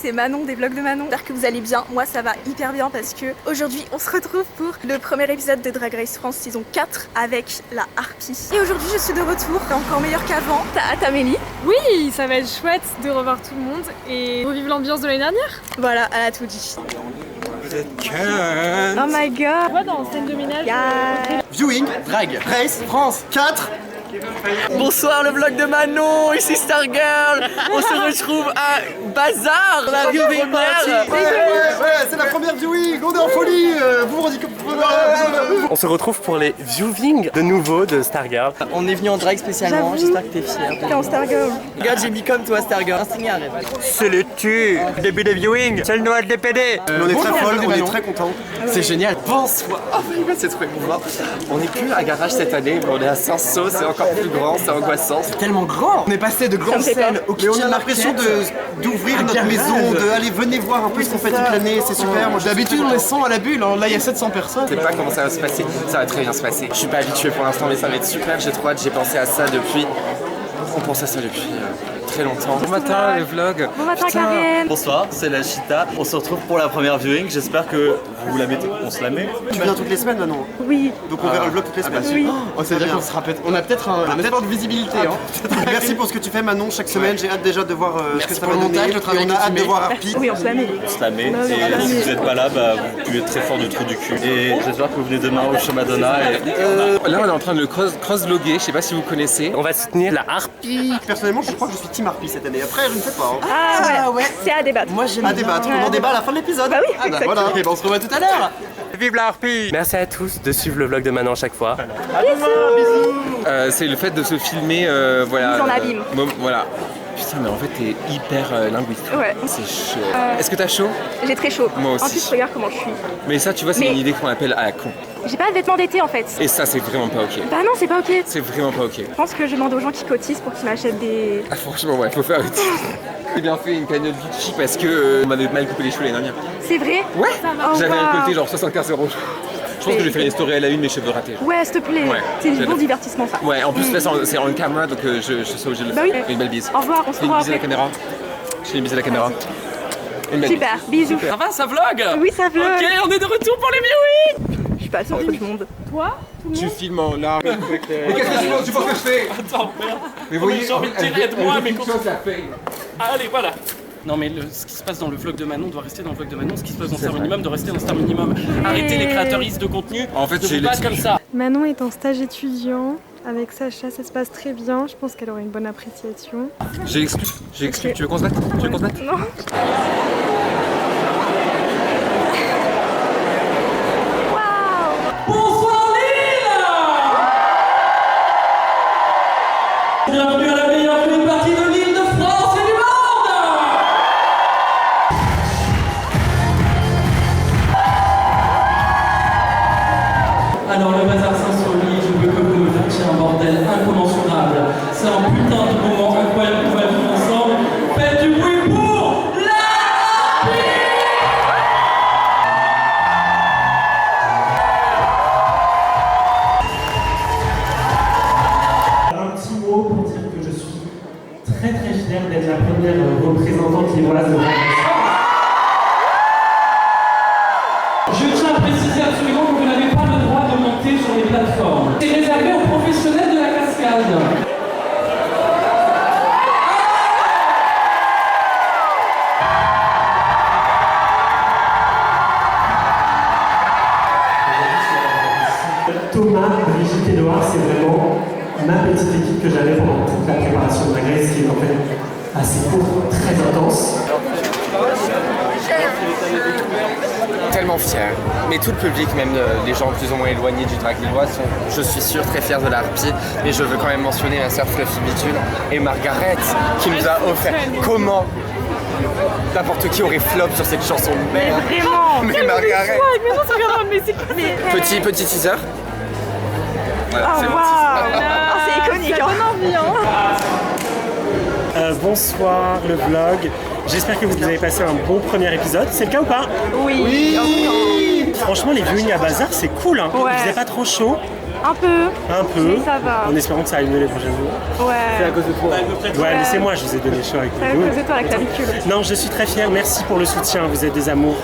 c'est Manon des vlogs de Manon. J'espère que vous allez bien. Moi ça va hyper bien parce que aujourd'hui on se retrouve pour le premier épisode de Drag Race France saison 4 avec la Harpie. Et aujourd'hui je suis de retour, encore meilleure qu'avant. T'as Amélie. Oui, ça va être chouette de revoir tout le monde et revivre l'ambiance de l'année dernière. Voilà, elle a tout dit. Vous êtes can. Oh my god. Moi dans scène de ménage. Viewing, Drag Race France 4. Bonsoir le vlog de Manon, ici Stargirl. On se retrouve à Bazar, la viewing party. Ouais, c'est la première viewing, on est en folie. Vous vous dites que... On se retrouve pour les viewings de nouveau de Stargirl. On est venu en drag spécialement, j'espère que t'es fière. T'es en Stargirl. Regarde, j'ai mis comme toi Stargirl, un signal. C'est le tu, début des viewings, c'est le Noël des PD. On est très folle, on est très contents. C'est génial. Bonsoir. Oh my god, c'est trop émouvant. On n'est plus à Garage cette année, mais on est à Saint-Saul, c'est encore plus grand, c'est angoissant. C'est tellement grand. On est passé de grandes scènes au Mais on a l'impression d'ouvrir notre maison, de aller venez voir un peu ce qu'on fait toute l'année, c'est super. D'habitude on est 100 à la bulle, là il y a 700 personnes. Je sais pas comment ça va se passer, ça va très bien se passer. Je suis pas habitué pour l'instant mais ça va être super, j'ai trop hâte, j'ai pensé à ça depuis... On pense à ça depuis très longtemps. Bon matin les vlogs. Bon matin Karen. Bonsoir, c'est la Chita. On se retrouve pour la première viewing. J'espère que vous la mettez. On se la met. Tu viens toutes les semaines maintenant. Oui. Donc on verra le vlog toutes les semaines. Oui. Oh, ça veut dire qu'on sera peut-être... On a peut-être un effort de visibilité. Merci pour ce que tu fais Manon chaque semaine, j'ai hâte déjà de voir ce que ça va pour le donner. montage, le travail Et on a que tu hâte de mets. voir Harpie. Oui, on se la met. On se la met. Et si vous n'êtes pas là, bah, vous pouvez être très fort du trou du cul. Et j'espère que vous venez demain au show Madonna. Et... Là on est en train de le cross-loguer, je sais pas si vous connaissez. On va soutenir la Harpie. Personnellement, je crois que je suis team Harpie cette année. Après, je ne sais pas. Ah ouais. C'est à débattre. Moi j'aime À débattre, on en débat à la fin de l'épisode. Bah oui, exactement. Voilà. Et ben on se revoit tout à l'heure. Vive la Harpie. Merci à tous de suivre le vlog de Manon chaque fois. C'est le fait de se filmer, voilà. Mise en abîme. Voilà. Putain mais en fait t'es hyper linguiste. Ouais. C'est chaud. Est-ce que t'as chaud? J'ai très chaud. Moi aussi. En plus, regarde comment je suis. Mais ça tu vois c'est Mais- une idée qu'on appelle à la con. J'ai pas de vêtements d'été en fait. Et ça c'est vraiment pas ok. Bah non, c'est pas ok. C'est vraiment pas ok. Je pense que je demande aux gens qui cotisent pour qu'ils m'achètent des... Ah franchement ouais, faut faire une... J'ai bien fait une cagnotte Gucci parce que on m'avait mal coupé les cheveux l'année dernière. C'est vrai? Ouais. Oh, J'avais wow. récolté genre 75 €. Je pense que je vais faire une story à la une mes cheveux ratés. Ouais, s'il te plaît. Ouais. C'est du bon J'adore. divertissement ça. Ouais, en plus là c'est en caméra donc je suis obligé de le Bah faire. oui. Une belle bise. Au revoir, on se Fais une revoit bise à la après. caméra. Je fais une bise à la caméra. Une belle Super, bisous. bise. Ça va, ça vlog? Oui, ça vlog. Ok, on est de retour pour les viewings. Je suis passée entre du monde. Toi, tout le Tu monde. filmes en large. Mais qu'est-ce que tu penses que je fais? Attends, merde. Mais j'ai envie de dire, aide-moi, mais comment ça fait? Allez, voilà. Non mais ce qui se passe dans le vlog de Manon doit rester dans le vlog de Manon, ce qui se passe dans Star Minimum doit rester dans Star Minimum. Arrêtez les créatrices de contenu En fait, de j'ai vous battre comme ça. Manon est en stage étudiant. Avec Sacha, ça se passe très bien. Je pense qu'elle aura une bonne appréciation. J'ai exclu. Tu veux qu'on se batte? Non. Bienvenue à la meilleure viewing party de l'île de France et du monde. Alors le bazar Saint-Sauli, je veux que vous me fassiez un bordel incommensurable. C'est un putain de moment incroyable qu'on va vivre ensemble. Faites du bruit pour la Un petit mot pour dire que je suis très très fier d'être la première représentante lilloise de Je tiens à préciser absolument que vous n'avez pas le droit de monter sur les plateformes. C'est réservé aux professionnels de la cascade. Thomas, Brigitte et Loire, c'est vraiment ma petite équipe que j'avais pendant toute la préparation de la Grèce, qui est en fait assez courte, très intense. Tellement fier. Mais tout le public, même les gens plus ou moins éloignés du drag lillois, sont, je suis sûr, très fiers de la Harpie. Mais je veux quand même mentionner ma sœur Fluffy Bitude et Margaret qui nous a offert. Comment n'importe qui aurait flop sur cette chanson de merde. Vraiment. Mais Margaret. Mais non, c'est grave, mais c'est Petit teaser. Voilà, Oh c'est wow. bon. Ah, c'est iconique. ça Hein. donne envie, hein. Bonsoir le vlog, j'espère que vous avez passé un bon premier épisode, c'est le cas ou pas? Oui. Franchement les viewings à Bazar c'est cool, hein. Ouais. Il faisait pas trop chaud, Un peu. Un peu. Mais ça va. En espérant que ça aille mieux les prochains jours. Ouais. C'est à cause de toi. Ouais, laissez-moi, je vous ai donné chaud avec C'est à vous. cause de toi, la clavicule. Non, je suis très fier. Merci pour le soutien. Vous êtes des amours.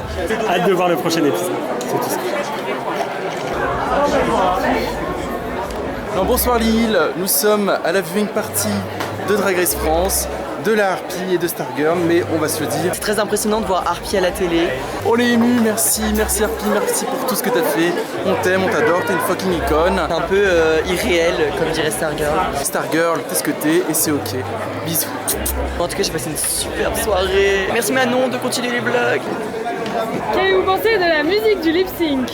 Hâte de voir le prochain épisode. C'est tout ça. Alors, bonsoir Lille, nous sommes à la viewing party de Drag Race France, de la Harpy et de Stargirl, mais on va se le dire. C'est très impressionnant de voir Harpy à la télé. On est ému, merci Harpy, merci pour tout ce que t'as fait. On t'aime, on t'adore, t'es une fucking icône. Un peu irréel, comme dirait Stargirl. Stargirl, t'es ce que t'es et c'est ok. Bisous. En tout cas, j'ai passé une superbe soirée. Merci Manon de continuer les vlogs. Qu'avez-vous pensé de la musique du lip sync?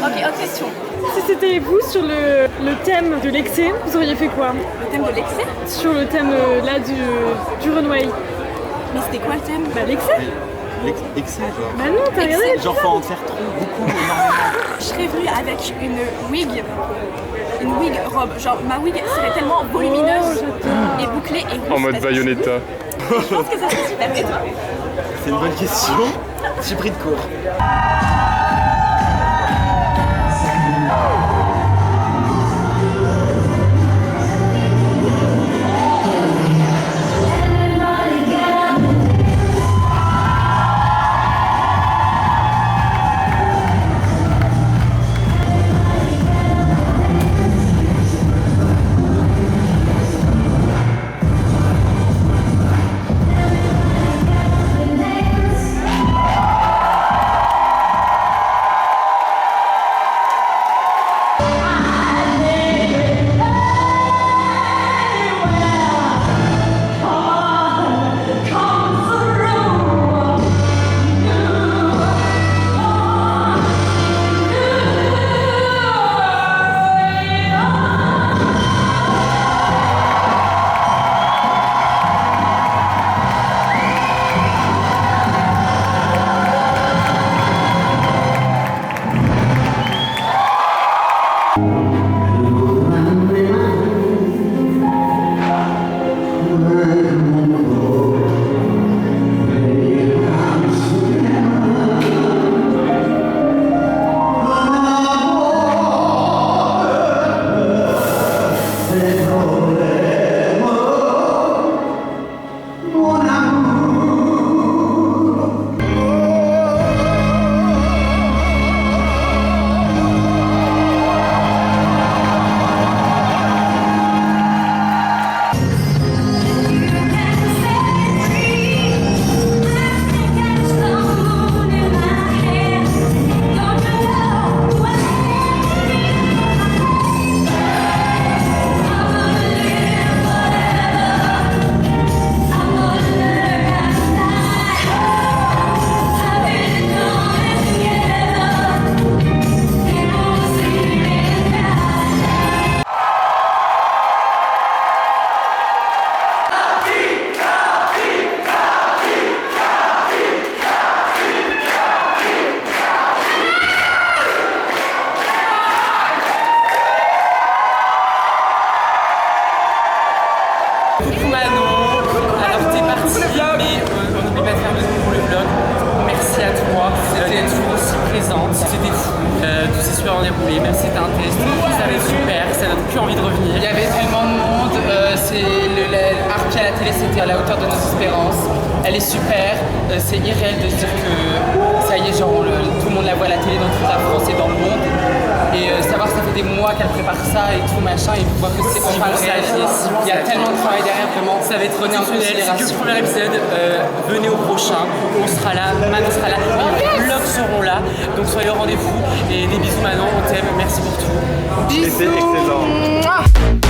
Ok, autre question. Si c'était vous sur le thème de l'excès, vous auriez fait quoi? Le thème de l'excès? Sur le thème là du runway. Mais c'était quoi le thème? Bah l'excès. Excès, genre. Bah non, t'as regardé l'épisode. Genre, faut en faire trop, beaucoup, énormément. Je serais venue avec une wig robe. Genre ma wig serait tellement volumineuse et bouclée et rouge. En mode Bayonetta. Je pense que ça serait super. Et toi? C'est une bonne question. J'ai pris de cours. Coucou Manon, alors t'es parti, mais on n'oublie pas de faire de nouveau le vlog. Merci à toi, c'était toujours aussi présente, c'était fou, tout s'est super bien déroulé, même si c'était un test, ça avait super, ça donne plus envie de revenir. Il y avait tellement de monde, Harpy à la télé c'était à la hauteur de nos espérances, elle est super, c'est irréel de se dire que ça y est, genre tout le monde la voit à la télé dans toute la France et dans le monde. Et savoir que ça fait des mois qu'elle prépare ça et tout machin, et voir que c'est enfin réalisé. Il y a tellement de travail derrière, vraiment. Ça va être rené en tunnel. C'est que le premier épisode. Venez au prochain. On sera là, Manon sera là, les vlogs seront là. Donc soyez au rendez-vous. Et des bisous Manon, on t'aime. Merci pour tout. C'était excellent.